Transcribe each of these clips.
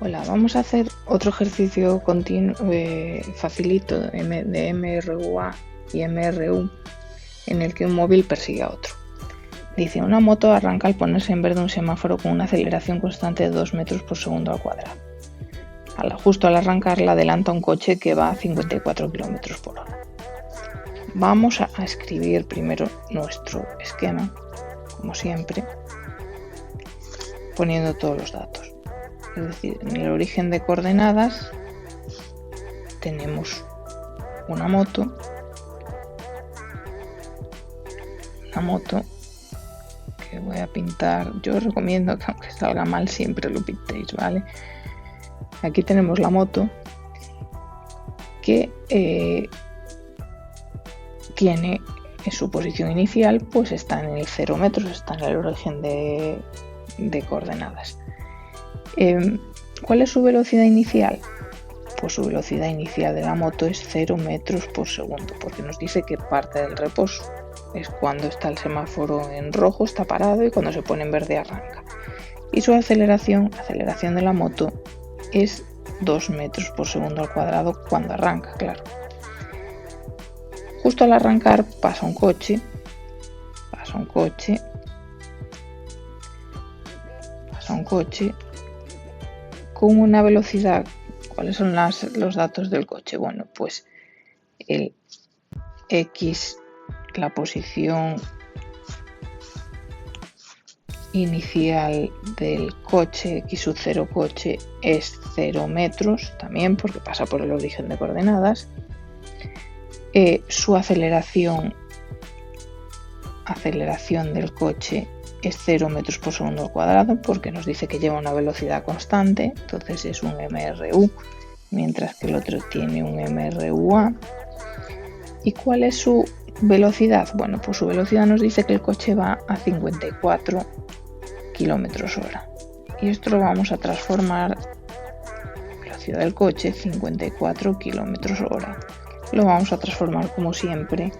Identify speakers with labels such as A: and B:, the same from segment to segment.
A: Hola, vamos a hacer otro ejercicio continuo, facilito de MRUA y MRU en el que un móvil persigue a otro. Dice, una moto arranca al ponerse en verde un semáforo con una aceleración constante de 2 metros por segundo al cuadrado. Justo al arrancar la adelanta un coche que va a 54 km por hora. Vamos a escribir primero nuestro esquema, como siempre, poniendo todos los datos. Es decir, en el origen de coordenadas tenemos una moto que voy a pintar. Yo os recomiendo que aunque salga mal siempre lo pintéis, ¿vale? Aquí tenemos la moto que tiene en su posición inicial, pues está en el 0 metros, está en el origen de coordenadas. ¿Cuál es su velocidad inicial? Pues su velocidad inicial de la moto es 0 metros por segundo, porque nos dice que parte del reposo. Es cuando está el semáforo en rojo, está parado, y cuando se pone en verde arranca. Y su aceleración de la moto es 2 metros por segundo al cuadrado cuando arranca, claro. Justo al arrancar pasa un coche con una velocidad. ¿Cuáles son los datos del coche? Bueno, pues el X, la posición inicial del coche, X sub 0 coche, es 0 metros también, porque pasa por el origen de coordenadas. Su aceleración del coche es 0 metros por segundo al cuadrado, porque nos dice que lleva una velocidad constante, entonces es un MRU, mientras que el otro tiene un MRUA. ¿Y cuál es su velocidad? Bueno, pues su velocidad nos dice que el coche va a 54 km/h. Y esto lo vamos a transformar, velocidad del coche, 54 km/h. Lo vamos a transformar, como siempre,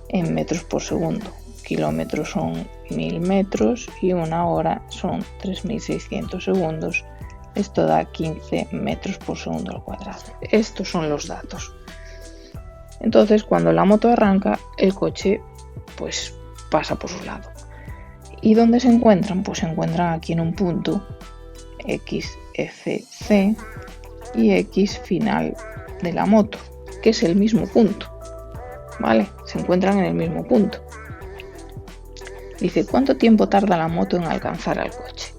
A: en metros por segundo. Kilómetros son 1000 metros y una hora son 3600 segundos. Esto da 15 metros por segundo al cuadrado. Estos son los datos. Entonces, cuando la moto arranca, el coche pues pasa por su lado. ¿Y dónde se encuentran? Pues se encuentran aquí en un punto XFC y X final de la moto, que es el mismo punto, ¿vale? Se encuentran en el mismo punto. Dice, ¿cuánto tiempo tarda la moto en alcanzar al coche?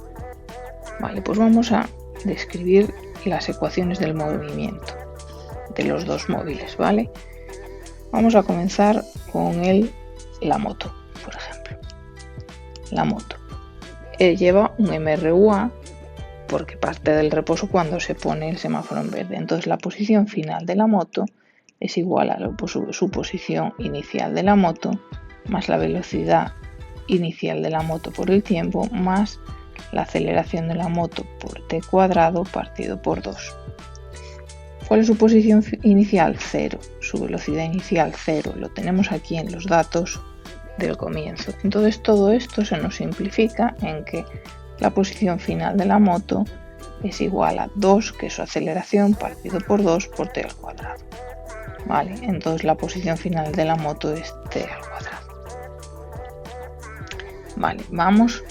A: Vale, pues vamos a describir las ecuaciones del movimiento de los dos móviles, ¿vale? Vamos a comenzar con la moto, por ejemplo. La moto lleva un MRUA porque parte del reposo cuando se pone el semáforo en verde. Entonces la posición final de la moto es igual a su posición inicial de la moto más la velocidad inicial de la moto por el tiempo más la aceleración de la moto por t cuadrado partido por 2. ¿Cuál es su posición inicial? 0. Su velocidad inicial 0. Lo tenemos aquí en los datos del comienzo. Entonces todo esto se nos simplifica en que la posición final de la moto es igual a 2, que es su aceleración, partido por 2 por t al cuadrado. Vale, entonces la posición final de la moto es t al cuadrado. Vale, vamos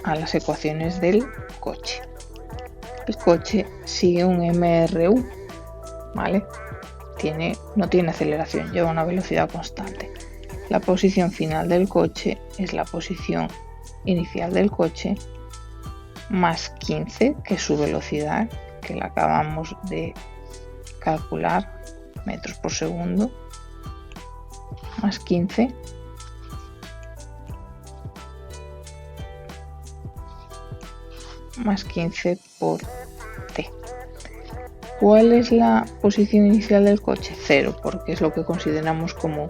A: a las ecuaciones del coche. El coche sigue un MRU, ¿vale? No tiene aceleración, lleva una velocidad constante. La posición final del coche es la posición inicial del coche más 15, que es su velocidad, que la acabamos de calcular, metros por segundo, más 15 por t. ¿Cuál es la posición inicial del coche? 0, porque es lo que consideramos como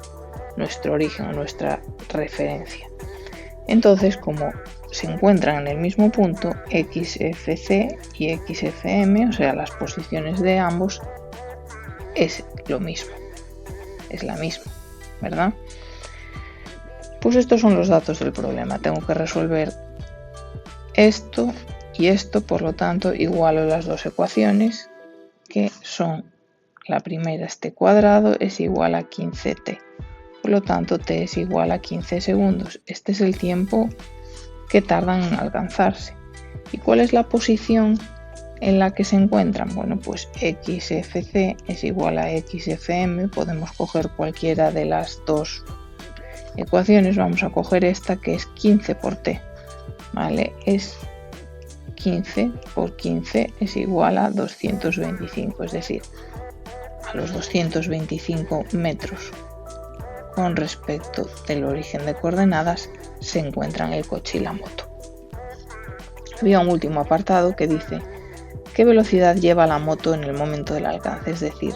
A: nuestro origen o nuestra referencia. Entonces, como se encuentran en el mismo punto, XFC y XFM, o sea, las posiciones de ambos, es lo mismo, es la misma, ¿verdad? Pues estos son los datos del problema. Tengo que resolver esto Y esto, por lo tanto, igualo las dos ecuaciones, que son, la primera es t cuadrado es igual a 15t. Por lo tanto, t es igual a 15 segundos. Este es el tiempo que tardan en alcanzarse. ¿Y cuál es la posición en la que se encuentran? Bueno, pues xfc es igual a xfm. Podemos coger cualquiera de las dos ecuaciones. Vamos a coger esta, que es 15 por t. ¿Vale? Es 15 por 15 es igual a 225, es decir, a los 225 metros con respecto del origen de coordenadas se encuentran el coche y la moto. Había un último apartado que dice qué velocidad lleva la moto en el momento del alcance, es decir,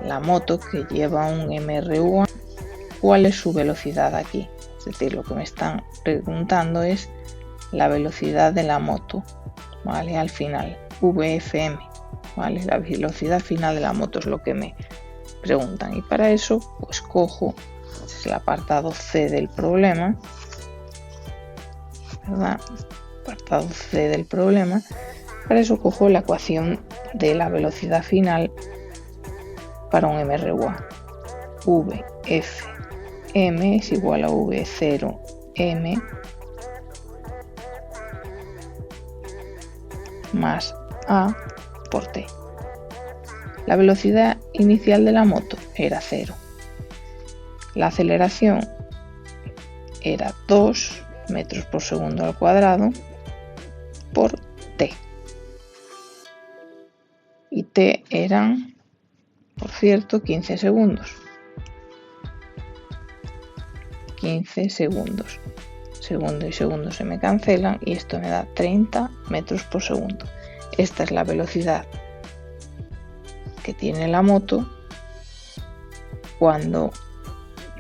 A: la moto que lleva un MRU, ¿cuál es su velocidad aquí? Es decir, lo que me están preguntando es la velocidad de la moto, ¿vale? Al final, VFM, ¿vale? La velocidad final de la moto es lo que me preguntan, y para eso pues cojo, este es el apartado C del problema, ¿verdad? Apartado C del problema. Para eso cojo la ecuación de la velocidad final para un MRUA. VFM es igual a V0M más A por T. La velocidad inicial de la moto era 0. La aceleración era 2 metros por segundo al cuadrado por T. Y T eran, por cierto, 15 segundos. 15 segundos. Segundo y segundo se me cancelan y esto me da 30 metros por segundo. Esta es la velocidad que tiene la moto cuando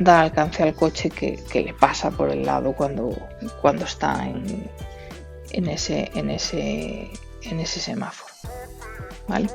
A: da alcance al coche que le pasa por el lado cuando está en ese semáforo, ¿vale?